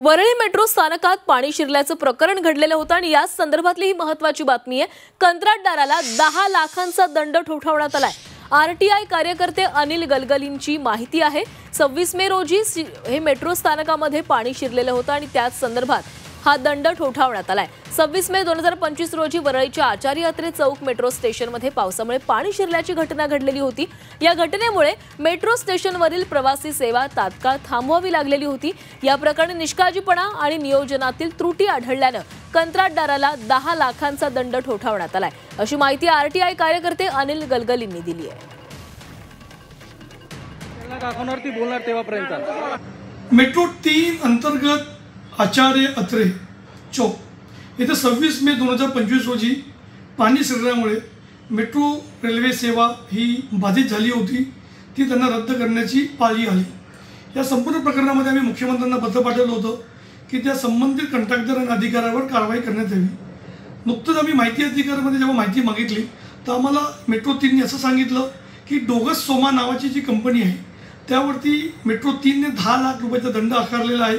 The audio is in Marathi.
वरळी मेट्रो स्थानकात पाणी शिरल्याचं प्रकरण घडलेलं होतं आणि याच संदर्भातली ही महत्त्वाची बातमी आहे। कंत्राटदाराला 10 लाखांचा दंड ठोठावण्यात आलाय। आरटीआय कार्यकर्ते अनिल गलगलींची माहिती आहे। 26 मे रोजी हे मेट्रो स्थानकामध्ये पाणी शिरलेलं होतं आणि त्याच संदर्भात हा दंड ठोठावण्यात आलाय। 26 मे 2025 रोजी वरळीच्या आचार्य अत्रे चौक मेट्रो स्टेशनमध्ये पावसामुळे पाणी शिरल्याची घटना घडलेली होती। या घटनेमुळे मेट्रो स्टेशनवरील प्रवासी सेवा तात्काळ थांबवावी लागलेली होती। या प्रकरणी निष्काळजीपणा आणि नियोजनातील त्रुटी आढळल्याने कंत्राटदाराला 10 लाखांचा दंड ठोठावण्यात आलाय, अशी माहिती आरटीआय कार्यकर्ते अनिल गलगलींनी दिली आहे। मेट्रो 3 अंतर्गत आचार्य अत्रे चौक येथे 26 मे 2025 रोजी पाणी शिरल्यामुळे मेट्रो रेल्वे सेवा ही बाधित झाली होती। ती त्यांना रद्द करण्याची पाळी आली। या संपूर्ण प्रकरणामध्ये आम्ही मुख्यमंत्र्यांना पत्र पाठवलं होतं की त्या संबंधित कंत्राटदार आणि अधिकाऱ्यावर कारवाई करण्यात यावी। नुकतंच आम्ही माहिती अधिकाऱ्यामध्ये जेव्हा माहिती मागितली तर आम्हाला मेट्रो 3ने असं सांगितलं की डोगस सोमा नावाची जी कंपनी आहे त्यावरती मेट्रो 3ने 10 लाख रुपयाचा दंड आकारलेला आहे।